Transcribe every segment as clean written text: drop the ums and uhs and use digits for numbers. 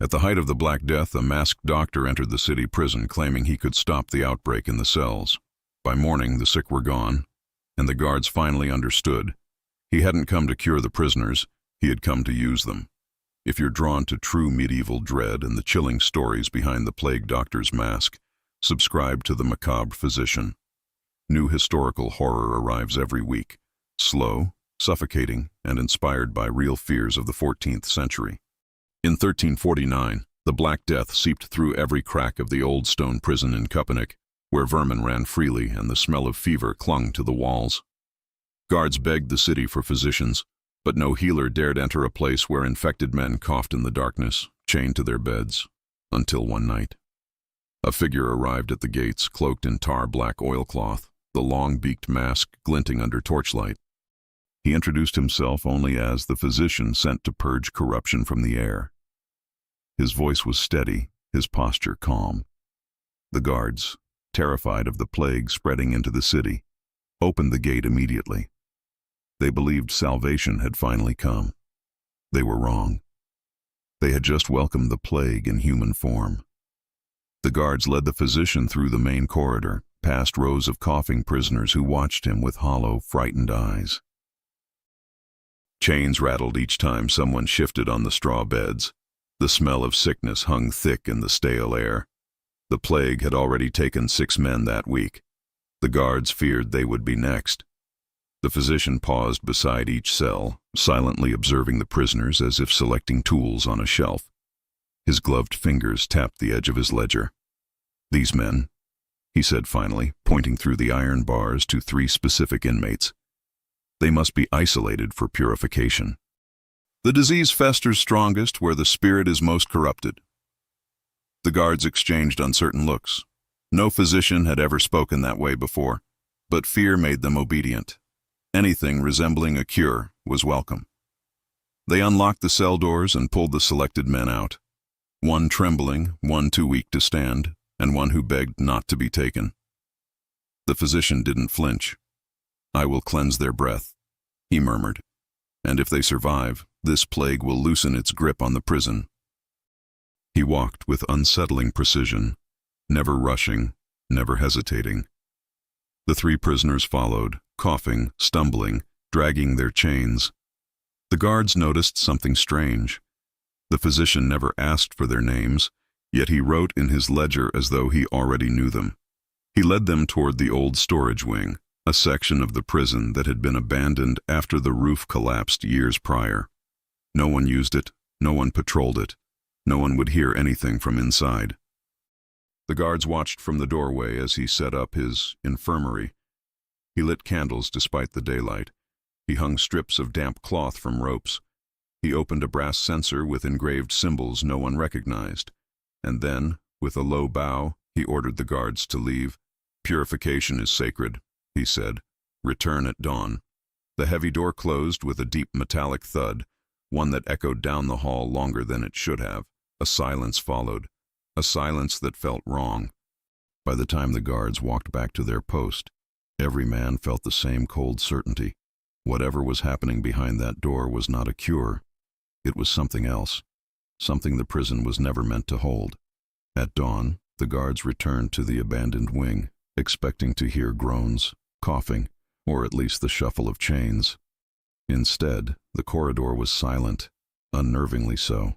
At the height of the Black Death, a masked doctor entered the city prison claiming he could stop the outbreak in the cells. By morning, the sick were gone, and the guards finally understood. He hadn't come to cure the prisoners, he had come to use them. If you're drawn to true medieval dread and the chilling stories behind the plague doctor's mask, subscribe to the Macabre Physician. New historical horror arrives every week, slow, suffocating, and inspired by real fears of the 14th century. In 1349, the Black Death seeped through every crack of the old stone prison in Köpenick, where vermin ran freely and the smell of fever clung to the walls. Guards begged the city for physicians, but no healer dared enter a place where infected men coughed in the darkness, chained to their beds, until one night. A figure arrived at the gates, cloaked in tar-black oilcloth, the long-beaked mask glinting under torchlight. He introduced himself only as the physician sent to purge corruption from the air. His voice was steady, his posture calm. The guards, terrified of the plague spreading into the city, opened the gate immediately. They believed salvation had finally come. They were wrong. They had just welcomed the plague in human form. The guards led the physician through the main corridor, past rows of coughing prisoners who watched him with hollow, frightened eyes. Chains rattled each time someone shifted on the straw beds. The smell of sickness hung thick in the stale air. The plague had already taken 6 men that week. The guards feared they would be next. The physician paused beside each cell, silently observing the prisoners as if selecting tools on a shelf. His gloved fingers tapped the edge of his ledger. "These men," he said finally, pointing through the iron bars to 3 specific inmates. "They must be isolated for purification. The disease festers strongest where the spirit is most corrupted." The guards exchanged uncertain looks. No physician had ever spoken that way before, but fear made them obedient. Anything resembling a cure was welcome. They unlocked the cell doors and pulled the selected men out. One trembling, one too weak to stand, and one who begged not to be taken. The physician didn't flinch. "I will cleanse their breath," he murmured. "And if they survive, this plague will loosen its grip on the prison." He walked with unsettling precision, never rushing, never hesitating. The 3 prisoners followed, coughing, stumbling, dragging their chains. The guards noticed something strange. The physician never asked for their names, yet he wrote in his ledger as though he already knew them. He led them toward the old storage wing, a section of the prison that had been abandoned after the roof collapsed years prior. No one used it, no one patrolled it, no one would hear anything from inside. The guards watched from the doorway as he set up his infirmary. He lit candles despite the daylight. He hung strips of damp cloth from ropes. He opened a brass censer with engraved symbols no one recognized. And then, with a low bow, he ordered the guards to leave. "Purification is sacred," he said. "Return at dawn." The heavy door closed with a deep metallic thud, one that echoed down the hall longer than it should have. A silence followed, a silence that felt wrong. By the time the guards walked back to their post, every man felt the same cold certainty. Whatever was happening behind that door was not a cure. It was something else, something the prison was never meant to hold. At dawn, the guards returned to the abandoned wing, expecting to hear groans, coughing, or at least the shuffle of chains. Instead, the corridor was silent, unnervingly so.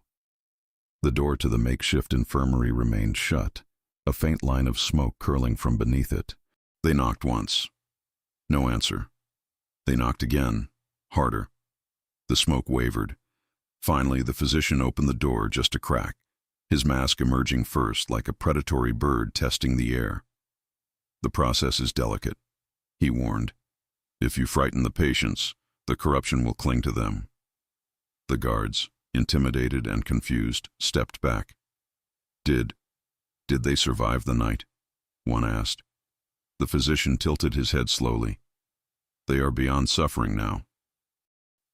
The door to the makeshift infirmary remained shut, a faint line of smoke curling from beneath it. They knocked once. No answer. They knocked again, harder. The smoke wavered. Finally, the physician opened the door just a crack, his mask emerging first like a predatory bird testing the air. "The process is delicate," he warned. "If you frighten the patients, the corruption will cling to them." The guards, intimidated and confused, stepped back. Did they survive the night?" one asked. The physician tilted his head slowly. "They are beyond suffering now."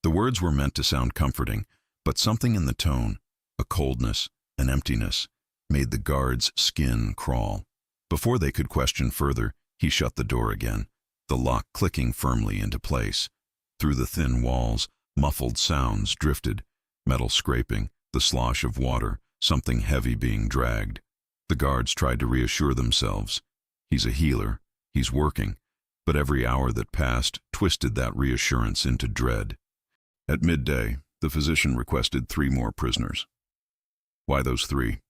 The words were meant to sound comforting, but something in the tone, a coldness, an emptiness, made the guard's skin crawl. Before they could question further, he shut the door again, the lock clicking firmly into place. Through the thin walls, muffled sounds drifted, metal scraping, the slosh of water, something heavy being dragged. The guards tried to reassure themselves. He's a healer, he's working, but every hour that passed twisted that reassurance into dread. At midday, the physician requested 3 more prisoners. Why those 3?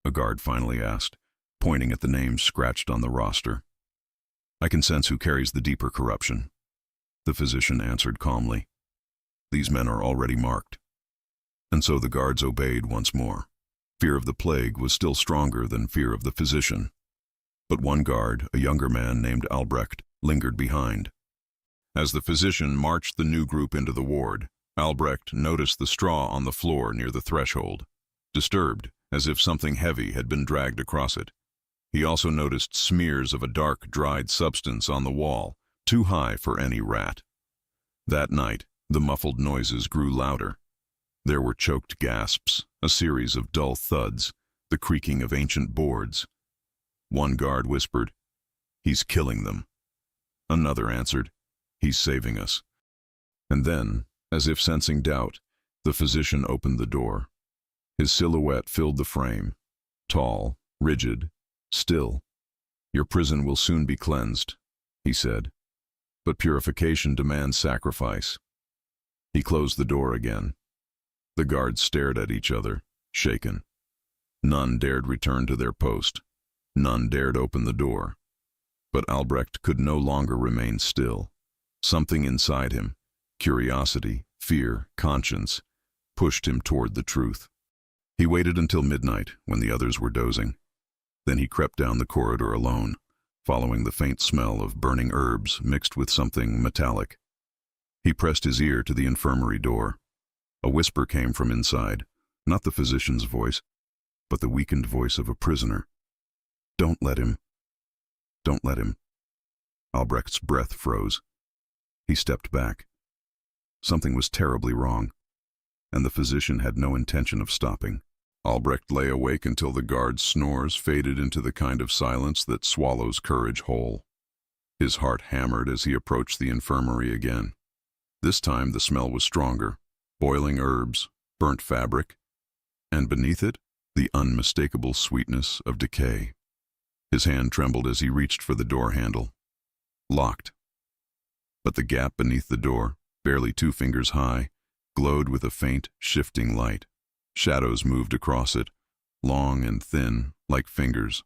A guard finally asked, pointing at the names scratched on the roster. I can sense who carries the deeper corruption. The physician answered calmly. These men are already marked. And so the guards obeyed once more. Fear of the plague was still stronger than fear of the physician. But one guard, a younger man named Albrecht, lingered behind. As the physician marched the new group into the ward, Albrecht noticed the straw on the floor near the threshold, disturbed, as if something heavy had been dragged across it. He also noticed smears of a dark, dried substance on the wall, too high for any rat. That night, the muffled noises grew louder. There were choked gasps, a series of dull thuds, the creaking of ancient boards. One guard whispered, "He's killing them." Another answered, "He's saving us." And then, as if sensing doubt, the physician opened the door. His silhouette filled the frame, tall, rigid, still. "Your prison will soon be cleansed," he said. "But purification demands sacrifice." He closed the door again. The guards stared at each other, shaken. None dared return to their post. None dared open the door. But Albrecht could no longer remain still. Something inside him, curiosity, fear, conscience, pushed him toward the truth. He waited until midnight, when the others were dozing. Then he crept down the corridor alone, following the faint smell of burning herbs mixed with something metallic. He pressed his ear to the infirmary door. A whisper came from inside, not the physician's voice, but the weakened voice of a prisoner. "Don't let him. Don't let him." Albrecht's breath froze. He stepped back. Something was terribly wrong, and the physician had no intention of stopping. Albrecht lay awake until the guard's snores faded into the kind of silence that swallows courage whole. His heart hammered as he approached the infirmary again. This time the smell was stronger, boiling herbs, burnt fabric, and beneath it, the unmistakable sweetness of decay. His hand trembled as he reached for the door handle. Locked. But the gap beneath the door, barely 2 fingers high, glowed with a faint, shifting light. Shadows moved across it, long and thin, like fingers.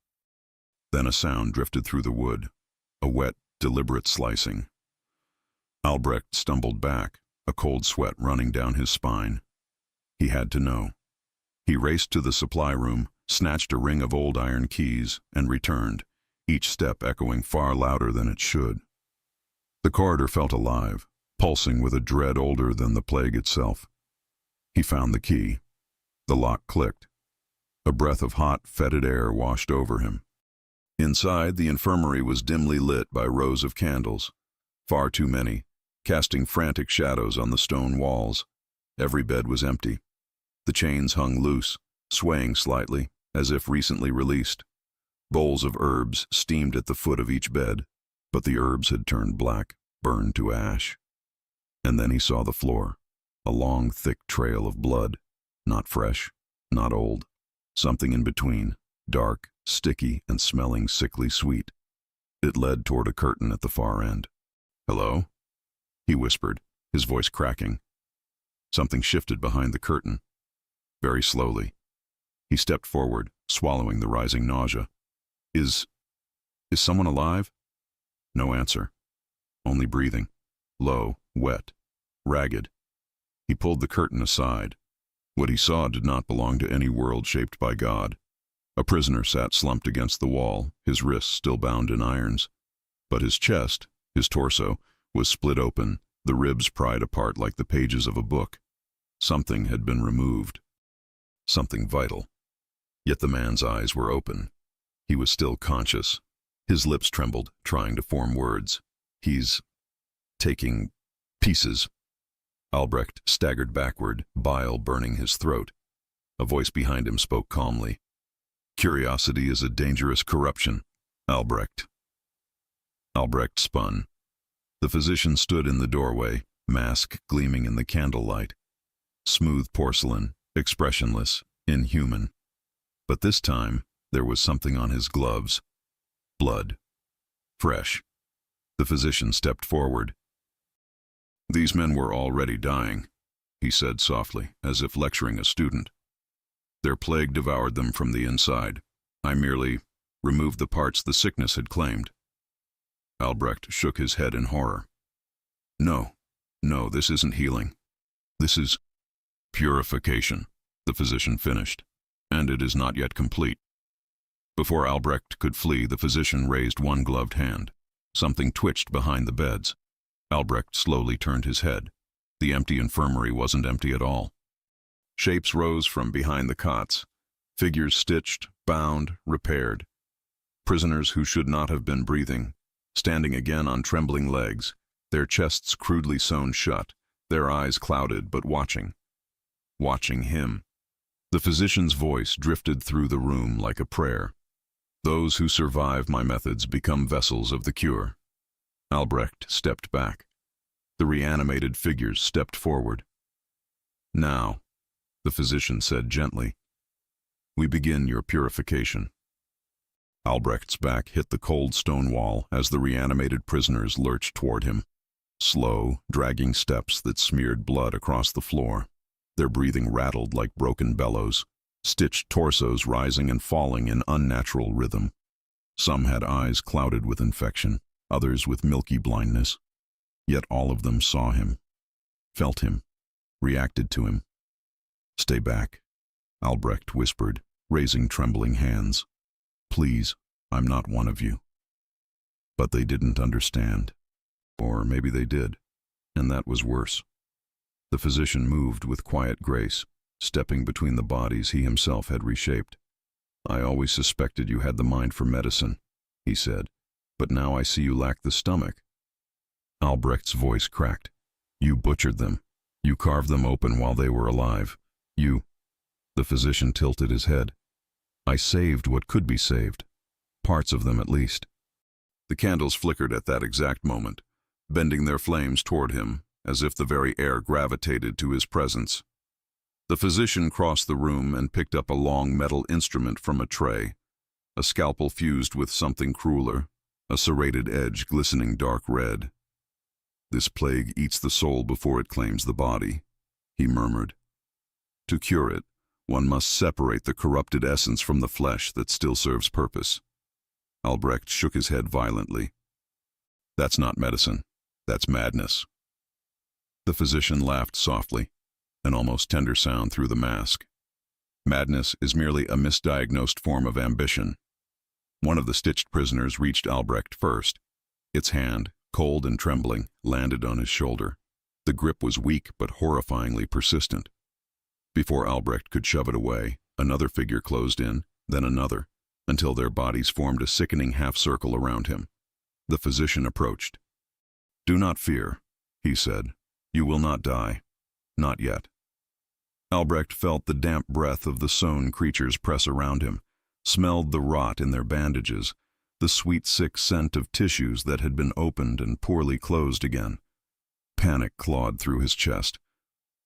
Then a sound drifted through the wood, a wet, deliberate slicing. Albrecht stumbled back, a cold sweat running down his spine. He had to know. He raced to the supply room, snatched a ring of old iron keys, and returned, each step echoing far louder than it should. The corridor felt alive, pulsing with a dread older than the plague itself. He found the key. The lock clicked. A breath of hot, fetid air washed over him. Inside, the infirmary was dimly lit by rows of candles, far too many, casting frantic shadows on the stone walls. Every bed was empty. The chains hung loose, swaying slightly, as if recently released. Bowls of herbs steamed at the foot of each bed, but the herbs had turned black, burned to ash. And then he saw the floor, a long, thick trail of blood, not fresh, not old, something in between, dark, sticky, and smelling sickly sweet. It led toward a curtain at the far end. "Hello?" he whispered, his voice cracking. Something shifted behind the curtain. Very slowly. He stepped forward, swallowing the rising nausea. Is someone alive?" No answer. Only breathing. Low, wet, ragged. He pulled the curtain aside. What he saw did not belong to any world shaped by God. A prisoner sat slumped against the wall, his wrists still bound in irons. But his chest, his torso, was split open, the ribs pried apart like the pages of a book. Something had been removed. Something vital. Yet the man's eyes were open. He was still conscious. His lips trembled, trying to form words. "He's taking pieces." Albrecht staggered backward, bile burning his throat. A voice behind him spoke calmly. "Curiosity is a dangerous corruption, Albrecht." Albrecht spun. The physician stood in the doorway, mask gleaming in the candlelight. Smooth porcelain, expressionless, inhuman. But this time, there was something on his gloves. Blood. Fresh. The physician stepped forward. "These men were already dying," he said softly, as if lecturing a student. "Their plague devoured them from the inside. I merely removed the parts the sickness had claimed." Albrecht shook his head in horror. No, this isn't healing. This is purification," the physician finished, "and it is not yet complete." Before Albrecht could flee, the physician raised one gloved hand. Something twitched behind the beds. Albrecht slowly turned his head. The empty infirmary wasn't empty at all. Shapes rose from behind the cots. Figures stitched, bound, repaired. Prisoners who should not have been breathing, standing again on trembling legs, their chests crudely sewn shut, their eyes clouded but watching. Watching him. The physician's voice drifted through the room like a prayer. "Those who survive my methods become vessels of the cure." Albrecht stepped back. The reanimated figures stepped forward. "Now," the physician said gently, "we begin your purification." Albrecht's back hit the cold stone wall as the reanimated prisoners lurched toward him. Slow, dragging steps that smeared blood across the floor. Their breathing rattled like broken bellows, stitched torsos rising and falling in unnatural rhythm. Some had eyes clouded with infection, others with milky blindness. Yet all of them saw him, felt him, reacted to him. "Stay back," Albrecht whispered, raising trembling hands. "Please, I'm not one of you." But they didn't understand. Or maybe they did, and that was worse. The physician moved with quiet grace, stepping between the bodies he himself had reshaped. "I always suspected you had the mind for medicine," he said, "but now I see you lack the stomach." Albrecht's voice cracked. "You butchered them. You carved them open while they were alive. You—" The physician tilted his head. "I saved what could be saved. Parts of them at least." The candles flickered at that exact moment, bending their flames toward him, as if the very air gravitated to his presence. The physician crossed the room and picked up a long metal instrument from a tray, a scalpel fused with something crueler, a serrated edge glistening dark red. "This plague eats the soul before it claims the body," he murmured. "To cure it, one must separate the corrupted essence from the flesh that still serves purpose." Albrecht shook his head violently. "That's not medicine. That's madness." The physician laughed softly, an almost tender sound through the mask. "Madness is merely a misdiagnosed form of ambition." One of the stitched prisoners reached Albrecht first. Its hand, cold and trembling, landed on his shoulder. The grip was weak but horrifyingly persistent. Before Albrecht could shove it away, another figure closed in, then another, until their bodies formed a sickening half-circle around him. The physician approached. "Do not fear," he said. "You will not die. Not yet." Albrecht felt the damp breath of the sewn creatures press around him, smelled the rot in their bandages, the sweet, sick scent of tissues that had been opened and poorly closed again. Panic clawed through his chest.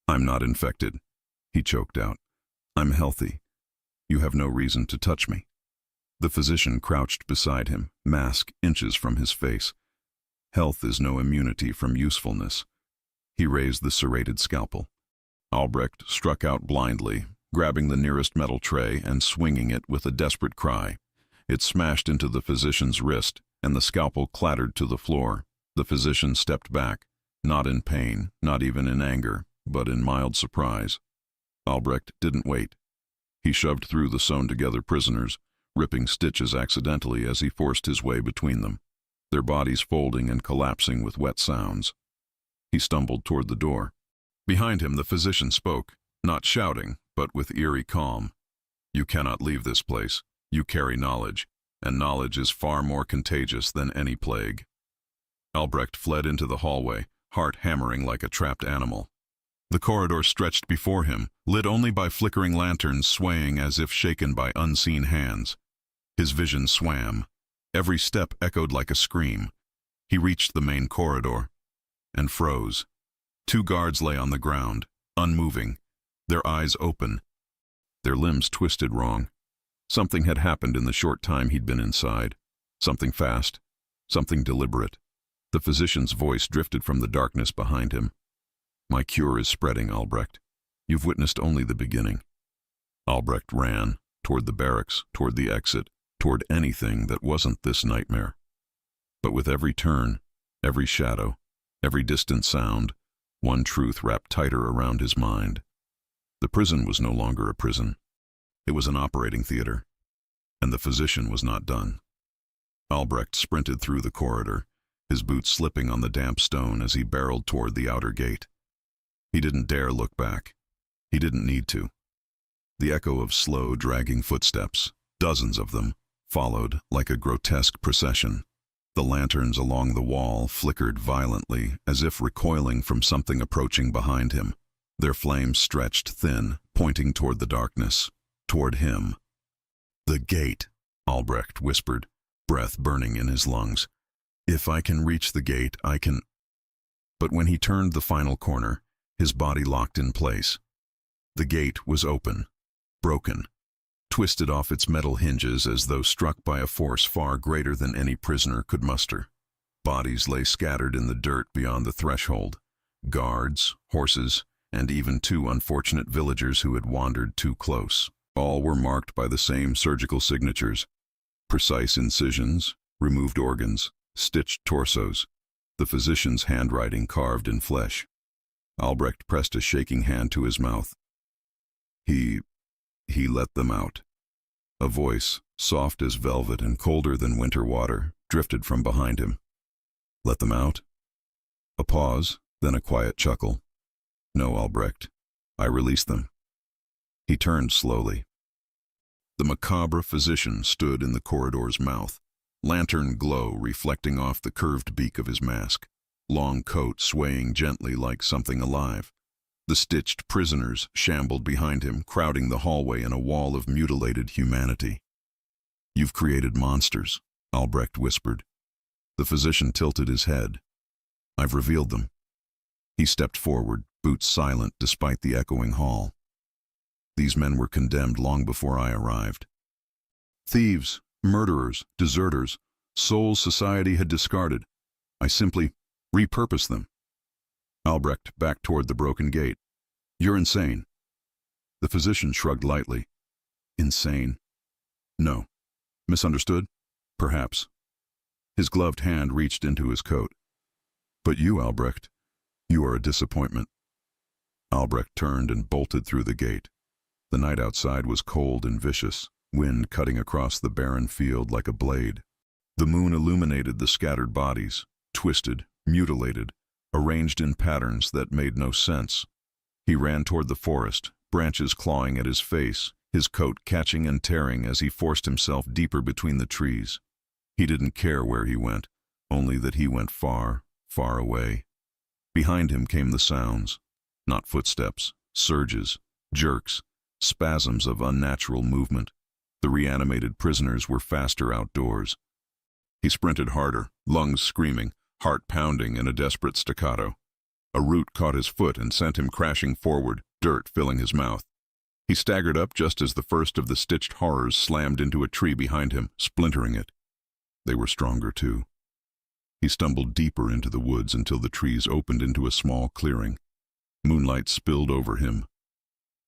"I'm not infected," he choked out. "I'm healthy. You have no reason to touch me." The physician crouched beside him, mask inches from his face. Health is no immunity from usefulness. He raised the serrated scalpel. Albrecht struck out blindly, grabbing the nearest metal tray and swinging it with a desperate cry. It smashed into the physician's wrist, and the scalpel clattered to the floor. The physician stepped back, not in pain, not even in anger, but in mild surprise. Albrecht didn't wait. He shoved through the sewn-together prisoners, ripping stitches accidentally as he forced his way between them, their bodies folding and collapsing with wet sounds. He stumbled toward the door. Behind him, the physician spoke, not shouting, but with eerie calm. "You cannot leave this place. You carry knowledge, and knowledge is far more contagious than any plague." Albrecht fled into the hallway, heart hammering like a trapped animal. The corridor stretched before him, lit only by flickering lanterns swaying as if shaken by unseen hands. His vision swam. Every step echoed like a scream. He reached the main corridor and froze. 2 guards lay on the ground, unmoving, their eyes open. their limbs twisted wrong. Something had happened in the short time he'd been inside. Something fast, something deliberate. The physician's voice drifted from the darkness behind him. "My cure is spreading, Albrecht. You've witnessed only the beginning." Albrecht ran, toward the barracks, toward the exit, toward anything that wasn't this nightmare. But with every turn, every shadow, every distant sound, one truth wrapped tighter around his mind. The prison was no longer a prison. It was an operating theater, and the physician was not done. Albrecht sprinted through the corridor, his boots slipping on the damp stone as he barreled toward the outer gate. He didn't dare look back. He didn't need to. The echo of slow, dragging footsteps, dozens of them, followed like a grotesque procession. The lanterns along the wall flickered violently, as if recoiling from something approaching behind him. Their flames stretched thin, pointing toward the darkness, toward him. "The gate," Albrecht whispered, breath burning in his lungs. "If I can reach the gate, I can—" But when he turned the final corner, his body locked in place. The gate was open, broken, twisted off its metal hinges as though struck by a force far greater than any prisoner could muster. Bodies lay scattered in the dirt beyond the threshold. Guards, horses, and even two unfortunate villagers who had wandered too close. All were marked by the same surgical signatures: precise incisions, removed organs, stitched torsos, the physician's handwriting carved in flesh. Albrecht pressed a shaking hand to his mouth. He let them out. A voice, soft as velvet and colder than winter water, drifted from behind him. "Let them out?" A pause, then a quiet chuckle. "No, Albrecht. I released them." He turned slowly. The macabre physician stood in the corridor's mouth, lantern glow reflecting off the curved beak of his mask, long coat swaying gently like something alive. The stitched prisoners shambled behind him, crowding the hallway in a wall of mutilated humanity. "You've created monsters," Albrecht whispered. The physician tilted his head. "I've revealed them." He stepped forward, boots silent despite the echoing hall. "These men were condemned long before I arrived. Thieves, murderers, deserters, souls society had discarded. I simply repurposed them." Albrecht backed toward the broken gate. "You're insane." The physician shrugged lightly. "Insane? No. Misunderstood? Perhaps." His gloved hand reached into his coat. "But you, Albrecht, you are a disappointment." Albrecht turned and bolted through the gate. The night outside was cold and vicious, wind cutting across the barren field like a blade. The moon illuminated the scattered bodies, twisted, mutilated, arranged in patterns that made no sense. He ran toward the forest, branches clawing at his face, his coat catching and tearing as he forced himself deeper between the trees. He didn't care where he went, only that he went far, far away. Behind him came the sounds, not footsteps, surges, jerks, spasms of unnatural movement. The reanimated prisoners were faster outdoors. He sprinted harder, lungs screaming, heart pounding in a desperate staccato. A root caught his foot and sent him crashing forward, dirt filling his mouth. He staggered up just as the first of the stitched horrors slammed into a tree behind him, splintering it. They were stronger too. He stumbled deeper into the woods until the trees opened into a small clearing. Moonlight spilled over him.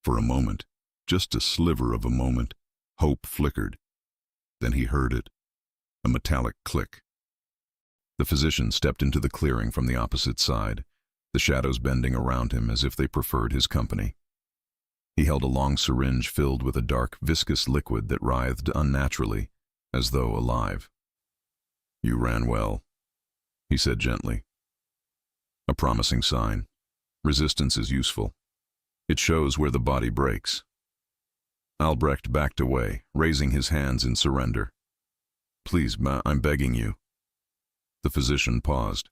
For a moment, just a sliver of a moment, hope flickered. Then he heard it, a metallic click. The physician stepped into the clearing from the opposite side, the shadows bending around him as if they preferred his company. He held a long syringe filled with a dark, viscous liquid that writhed unnaturally, as though alive. "You ran well," he said gently. "A promising sign. Resistance is useful. It shows where the body breaks." Albrecht backed away, raising his hands in surrender. "Please, I'm begging you." The physician paused.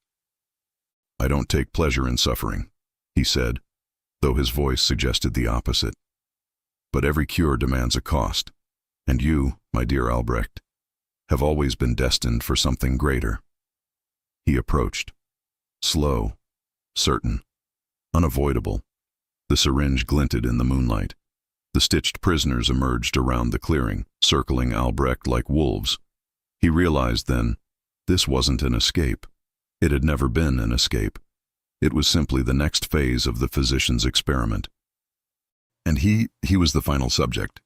"I don't take pleasure in suffering," he said, though his voice suggested the opposite. "But every cure demands a cost, and you, my dear Albrecht, have always been destined for something greater." He approached. Slow, certain, unavoidable. The syringe glinted in the moonlight. The stitched prisoners emerged around the clearing, circling Albrecht like wolves. He realized then, this wasn't an escape. It had never been an escape. It was simply the next phase of the physician's experiment. And he was the final subject.